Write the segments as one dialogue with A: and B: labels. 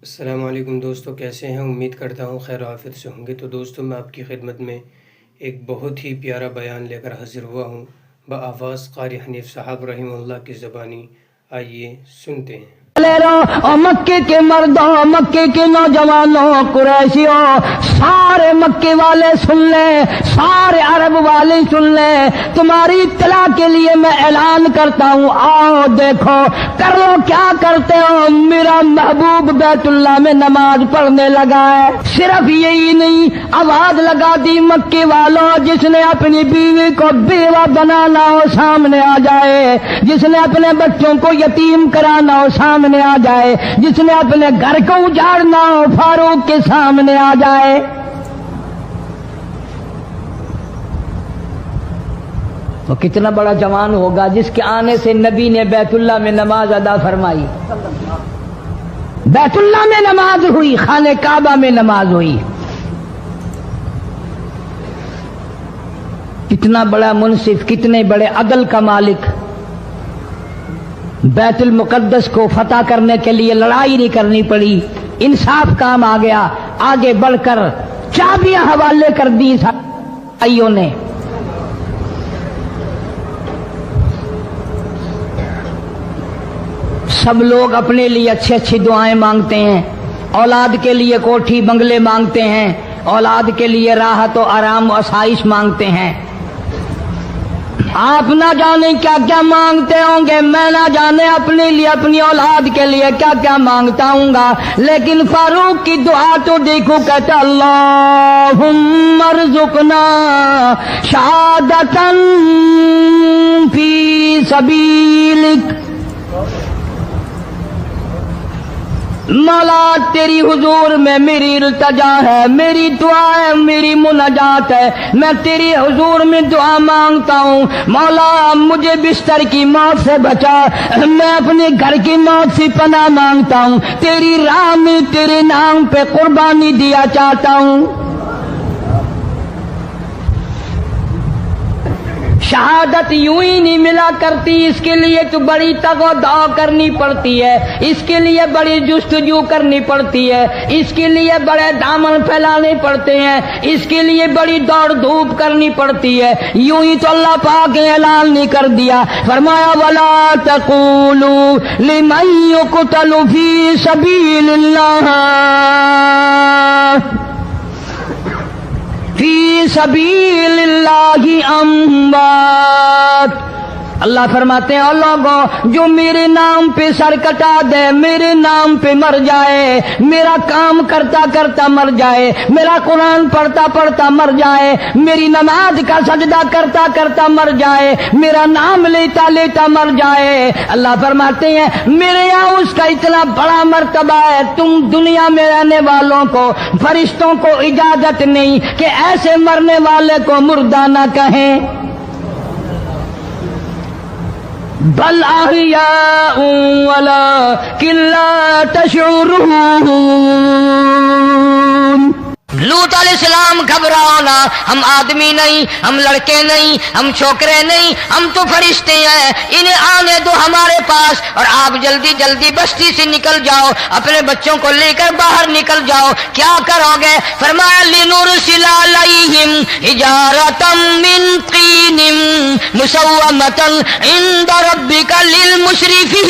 A: السلام علیکم دوستو، کیسے ہیں؟ امید کرتا ہوں خیر و عافیت سے ہوں گے۔ تو دوستو، میں آپ کی خدمت میں ایک بہت ہی پیارا بیان لے کر حاضر ہوا ہوں بآواز قاری حنیف صاحب رحمہ اللہ کی زبانی۔ آئیے سنتے ہیں۔
B: اور مکے کے مردوں، مکے کے نوجوانوں، قریشیوں، سارے مکے والے سن لیں، سارے عرب والے سن لیں، تمہاری اطلاع کے لیے میں اعلان کرتا ہوں، آؤ دیکھو، کر لو کیا کرتے ہو، میرا محبوب بیت اللہ میں نماز پڑھنے لگا ہے۔ صرف یہی نہیں، آواز لگا دی مکے والوں، جس نے اپنی بیوی کو بیوہ بنانا ہو سامنے آ جائے، جس نے اپنے بچوں کو یتیم کرانا ہو سامنے آ جائے، جس نے اپنے گھر کو اجاڑنا ہو فاروق کے سامنے آ جائے۔ وہ کتنا بڑا جوان ہوگا جس کے آنے سے نبی نے بیت اللہ میں نماز ادا فرمائی، بیت اللہ میں نماز ہوئی، خانہ کعبہ میں نماز ہوئی۔ کتنا بڑا منصف، کتنے بڑے عدل کا مالک، بیت المقدس کو فتح کرنے کے لیے لڑائی نہیں کرنی پڑی، انصاف کام آ گیا، آگے بڑھ کر چابیاں حوالے کر دی بھائیوں نے۔ سب لوگ اپنے لیے اچھی اچھی دعائیں مانگتے ہیں، اولاد کے لیے کوٹھی بنگلے مانگتے ہیں، اولاد کے لیے راحت و آرام و آسائش مانگتے ہیں۔ آپ نہ جانے کیا کیا مانگتے ہوں گے، میں نہ جانے اپنے لیے، اپنی اولاد کے لیے کیا کیا مانگتا ہوں گا، لیکن فاروق کی دعا تو دیکھو، کہتا اللہم ارزقنا شہادتاً فی سبیلک۔ مولا تیری حضور میں میری التجا ہے، میری دعا ہے، میری مناجات ہے، میں تیری حضور میں دعا مانگتا ہوں، مولا مجھے بستر کی موت سے بچا، میں اپنے گھر کی موت سے پناہ مانگتا ہوں، تیری راہ میں تیرے نام پہ قربانی دیا چاہتا ہوں۔ شہادت یوں ہی نہیں ملا کرتی، اس کے لیے تو بڑی تگ و دو کرنی پڑتی ہے، اس کے لیے بڑی جستجو کرنی پڑتی ہے، اس کے لیے بڑے دامن پھیلانے پڑتے ہیں، اس کے لیے بڑی دوڑ دھوپ کرنی پڑتی ہے۔ یوں ہی تو اللہ پاک نے اعلان نہیں کر دیا، فرمایا وَلَا تَقُولُوا لِمَن يُقْتَلُ فِي سَبِيلِ اللَّهِ فی سبیل اللہ اموات۔ اللہ فرماتے ہیں، اور لوگوں جو میرے نام پہ سر کٹا دے، میرے نام پہ مر جائے، میرا کام کرتا کرتا مر جائے، میرا قرآن پڑھتا پڑھتا مر جائے، میری نماز کا سجدہ کرتا کرتا مر جائے، میرا نام لیتا لیتا مر جائے، اللہ فرماتے ہیں میرے یہاں اس کا اتنا بڑا مرتبہ ہے، تم دنیا میں رہنے والوں کو، فرشتوں کو اجازت نہیں کہ ایسے مرنے والے کو مردہ نہ کہیں، بل احیاء ولکن لا تشعرون۔ لوط علیہ السلام گھبراؤ نہ، ہم آدمی نہیں، ہم لڑکے نہیں، ہم چھوکرے نہیں، ہم تو فرشتے ہیں، انہیں آنے دو ہمارے پاس، اور آپ جلدی جلدی بستی سے نکل جاؤ، اپنے بچوں کو لے کر باہر نکل جاؤ۔ کیا کرو گے؟ فرمایا لنرسل علیہم حجارۃ من طین مسومۃ عند ربک للمسرفین۔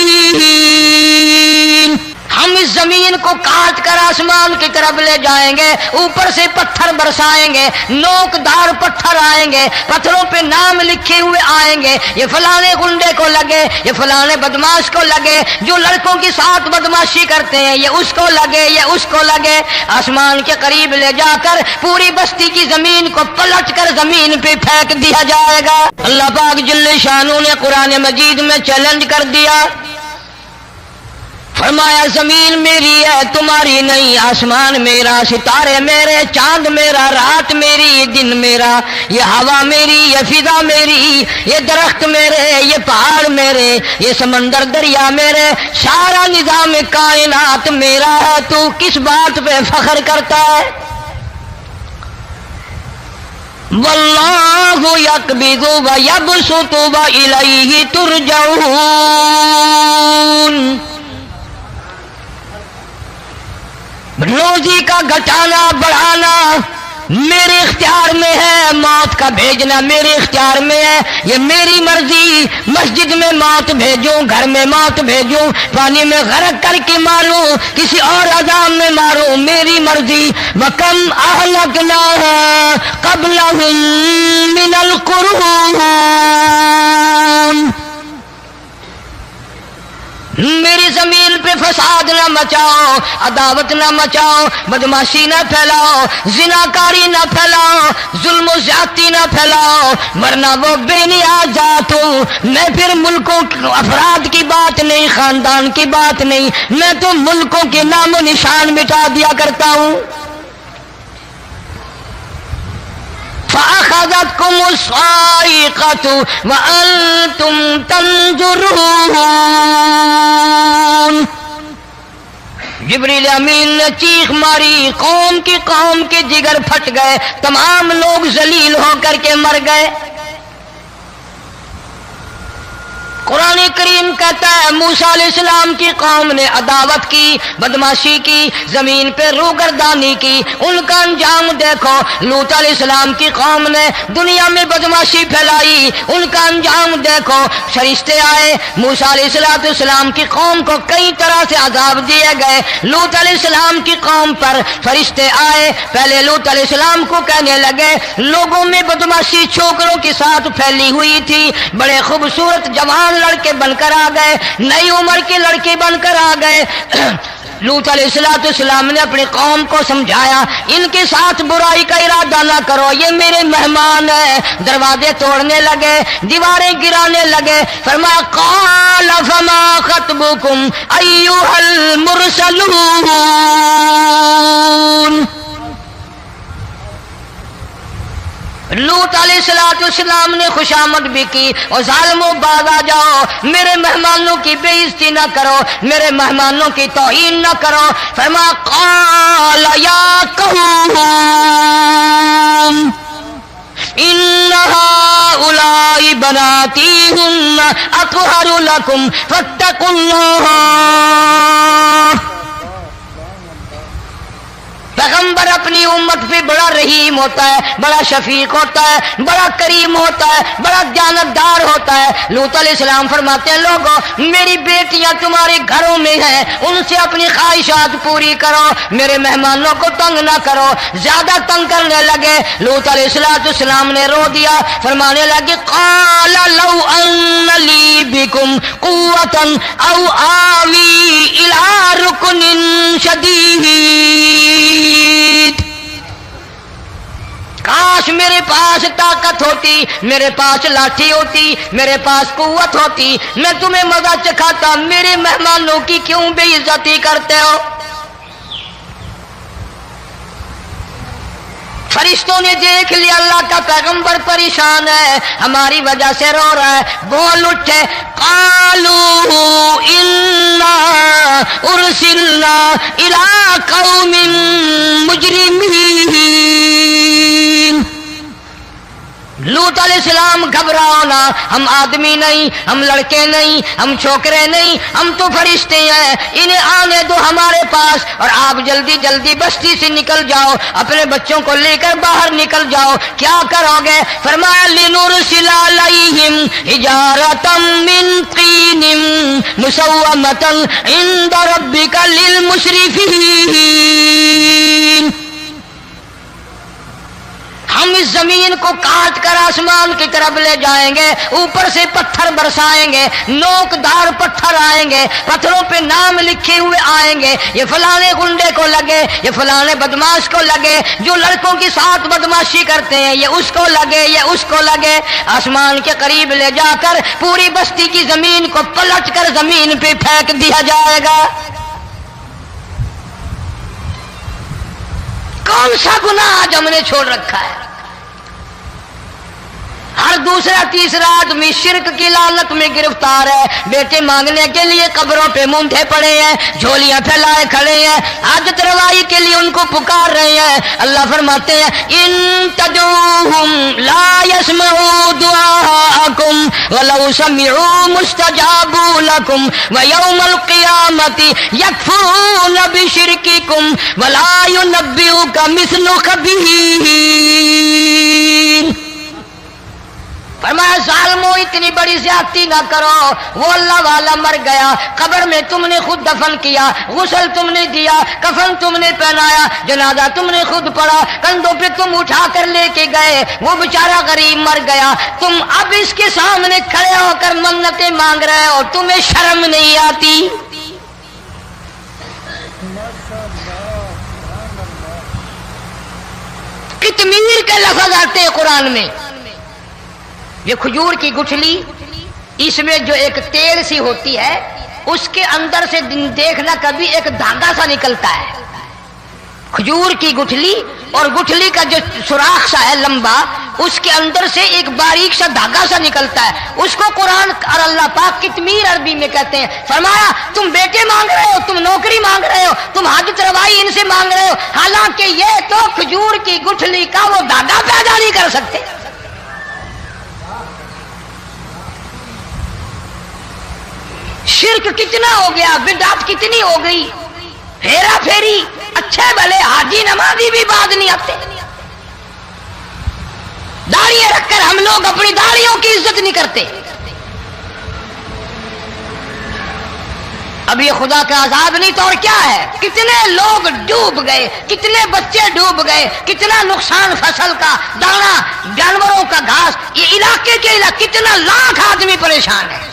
B: ہم اس زمین کو کاٹ کر آسمان کی طرف لے جائیں گے، اوپر سے پتھر برسائیں گے، نوک دار پتھر آئیں گے، پتھروں پہ نام لکھے ہوئے آئیں گے، یہ فلانے گنڈے کو لگے، یہ فلانے بدماش کو لگے، جو لڑکوں کے ساتھ بدماشی کرتے ہیں یہ اس کو لگے، یہ اس کو لگے۔ آسمان کے قریب لے جا کر پوری بستی کی زمین کو پلٹ کر زمین پہ پھینک دیا جائے گا۔ اللہ پاک جل شانہ نے قرآن مجید میں چیلنج کر دیا، فرمایا زمین میری ہے تمہاری نہیں، آسمان میرا، ستارے میرے، چاند میرا، رات میری، دن میرا، یہ ہوا میری، یہ فضا میری، یہ درخت میرے، یہ پہاڑ میرے، یہ سمندر دریا میرے، سارا نظام کائنات میرا ہے، تو کس بات پہ فخر کرتا ہے؟ واللہ یقبض ویبسط والیہ ترجعون۔ روزی کا گھٹانا بڑھانا میرے اختیار میں ہے، موت کا بھیجنا میرے اختیار میں ہے، یہ میری مرضی۔ مسجد میں موت بھیجوں، گھر میں موت بھیجوں، پانی میں غرق کر کے ماروں، کسی اور عذاب میں ماروں، میری مرضی۔ وَكَمْ أَهْلَكْنَا قَبْلَهُم مِّنَ الْقُرُونِ، میری زمین پہ فساد نہ مچاؤ، عداوت نہ مچاؤ، بدماشی نہ پھیلاؤ، زناکاری نہ پھیلاؤ، ظلم و زیادتی نہ پھیلاؤ، ورنہ وہ بے نیاز ذات ہوں۔ میں پھر ملکوں افراد کی بات نہیں، خاندان کی بات نہیں، میں تو ملکوں کے نام و نشان مٹا دیا کرتا ہوں۔ فَأَخَذَتْكُمُ الصَّاعِقَةُ وَأَنْتُمْ تَنْظُرُونَ، جبریل امین نے چیخ ماری، قوم کے جگر پھٹ گئے، تمام لوگ ذلیل ہو کر کے مر گئے۔ قرآن کریم کہتا ہے موسیٰ علیہ السلام کی قوم نے عداوت کی، بدماشی کی، زمین پہ روگردانی کی، ان کا انجام دیکھو۔ لوط علیہ السلام کی قوم نے دنیا میں بدماشی پھیلائی، ان کا انجام دیکھو۔ فرشتے آئے، موسیٰ علیہ السلام کی قوم کو کئی طرح سے عذاب دیے گئے۔ لوط علیہ السلام کی قوم پر فرشتے آئے، پہلے لوط علیہ السلام کو کہنے لگے، لوگوں میں بدماشی چھوکروں کے ساتھ پھیلی ہوئی تھی، بڑے خوبصورت جوان لڑکے بن کر آ گئے، نئی عمر کے لڑکے بن کر آ گئے۔ لوط علیہ السلام نے اپنی قوم کو سمجھایا، ان کے ساتھ برائی کا ارادہ نہ کرو، یہ میرے مہمان ہیں۔ دروازے توڑنے لگے، دیواریں گرانے لگے، فرمایا قال فما خطبكم ایھا المرسلون، لوط علیہ السلام نے خوشامد بھی کی، اور ظالموں باز آ جاؤ، میرے مہمانوں کی بے عزتی نہ کرو، میرے مہمانوں کی توہین نہ کرو۔ فرمایا قال یا قوم ان هؤلاء بناتی ہن اطہر لکم فاتقوا اللہ۔ پیغمبر اپنی امت پہ بڑا رحیم ہوتا ہے، بڑا شفیق ہوتا ہے، بڑا کریم ہوتا ہے، بڑا دیانتدار ہوتا ہے۔ لوط علیہ السلام فرماتے ہیں لوگو میری بیٹیاں تمہارے گھروں میں ہیں، ان سے اپنی خواہشات پوری کرو، میرے مہمانوں کو تنگ نہ کرو۔ زیادہ تنگ کرنے لگے، لوط علیہ السلام نے رو دیا، فرمانے لگے قال لو ان لی بکم قوۃ او آوی الی رکن شدید، کاش میرے پاس طاقت ہوتی، میرے پاس لاٹھی ہوتی، میرے پاس قوت ہوتی، میں تمہیں مزہ چکھاتا، میرے مہمانوں کی کیوں بے عزتی کرتے ہو؟ فرشتوں نے دیکھ لیا اللہ کا پیغمبر پریشان ہے، ہماری وجہ سے رو رہا ہے، بول اٹھے قالوا انا ارسلنا الی قوم مجرمین۔ لوط علیہ السلام گھبراؤ نہ، ہم آدمی نہیں، ہم لڑکے نہیں، ہم چھوکرے نہیں، ہم تو فرشتے ہیں، انہیں آنے دو ہمارے پاس، اور آپ جلدی جلدی بستی سے نکل جاؤ، اپنے بچوں کو لے کر باہر نکل جاؤ۔ کیا کرو گے؟ فرمایا لنرسل علیہم حجارۃ من طین مسومۃ عند ربک للمسرفین، ہم اس زمین کو کاٹ کر آسمان کی طرف لے جائیں گے، اوپر سے پتھر برسائیں گے، نوک دار پتھر آئیں گے، پتھروں پہ نام لکھے ہوئے آئیں گے، یہ فلانے گنڈے کو لگے، یہ فلانے بدماش کو لگے، جو لڑکوں کے ساتھ بدماشی کرتے ہیں یہ اس کو لگے، یہ اس کو لگے۔ آسمان کے قریب لے جا کر پوری بستی کی زمین کو پلٹ کر زمین پہ پھینک دیا جائے گا۔ کون سا گناہ آج ہم نے چھوڑ رکھا ہے؟
C: ہر دوسرا تیسرا آدمی شرک کی لعنت میں گرفتار ہے. بیٹے مانگنے کے لیے قبروں پہ مونٹھے پڑے ہیں, جھولیاں پھیلائے کھڑے ہیں, حاجت روائی کے لیے ان کو پکار رہے ہیں. اللہ فرماتے ہیں ان تدعوہم لا يسمعوا دعاءکم ولو سمعوا مستجابوا لکم ویوم القیامت یکفرون بشرککم ولا ينبئک مثل خبیر. فرمایا ظالمو اتنی بڑی زیادتی نہ کرو. وہ اللہ والا مر گیا, قبر میں تم نے خود دفن کیا, غسل تم نے دیا, کفن تم نے پہنایا, جنازہ تم نے خود پڑھا, کندھوں پہ تم اٹھا کر لے کے گئے, وہ بیچارہ غریب مر گیا. تم اب اس کے سامنے کھڑے ہو کر منتیں مانگ رہے ہو, تمہیں شرم نہیں آتی؟ قطمیر کے لفظ آتے ہیں قرآن میں. یہ کھجور کی گٹھلی, اس میں جو ایک تیل سی ہوتی ہے, اس کے اندر سے دیکھنا کبھی ایک دھاگا سا نکلتا ہے. کھجور کی گٹھلی, اور گٹھلی کا جو سوراخ سا ہے لمبا, اس کے اندر سے ایک باریک سا دھاگا سا نکلتا ہے. اس کو قرآن اور اللہ پاک قطمیر عربی میں کہتے ہیں. فرمایا تم بیٹے مانگ رہے ہو, تم نوکری مانگ رہے ہو, تم حاجت روائی ان سے مانگ رہے ہو, حالانکہ یہ تو کھجور کی گٹھلی کا وہ دھاگا پیدا نہیں کر سکتے. شرک کتنا ہو گیا, بدعت کتنی ہو گئی, ہیرا پھیری. اچھے بھلے حاجی نمازی بھی بعد نہیں آتے. داڑیاں رکھ کر ہم لوگ اپنی داڑیوں کی عزت نہیں کرتے. اب یہ خدا کا عذاب نہیں تو اور کیا ہے؟ کتنے لوگ ڈوب گئے, کتنے بچے ڈوب گئے, کتنا نقصان فصل کا, دانا, جانوروں کا گھاس, یہ علاقے کے علاقے کتنا لاکھ آدمی پریشان ہے.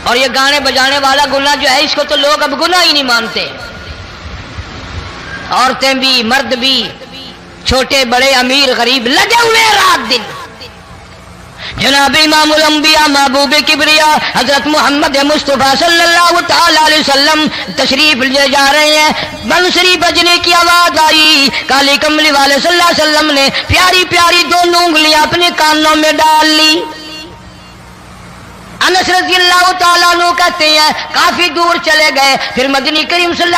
C: اور یہ گانے بجانے والا گناہ جو ہے, اس کو تو لوگ اب گناہ ہی نہیں مانتے. عورتیں بھی, مرد بھی, چھوٹے بڑے, امیر غریب لگے ہوئے رات دن. جناب امام الانبیاء محبوب کبریا حضرت محمد مصطفیٰ صلی اللہ تعالی علیہ وسلم تشریف لے جا رہے ہیں. بنسری بجنے کی آواز آئی. کالی کملی والے صلی اللہ علیہ وسلم نے پیاری پیاری دونوں انگلیاں اپنے کانوں میں ڈال لی. انس رضی اللہ تعالیٰ عنہ کہتے ہیں کافی دور چلے گئے, پھر مدنی کریم صلی اللہ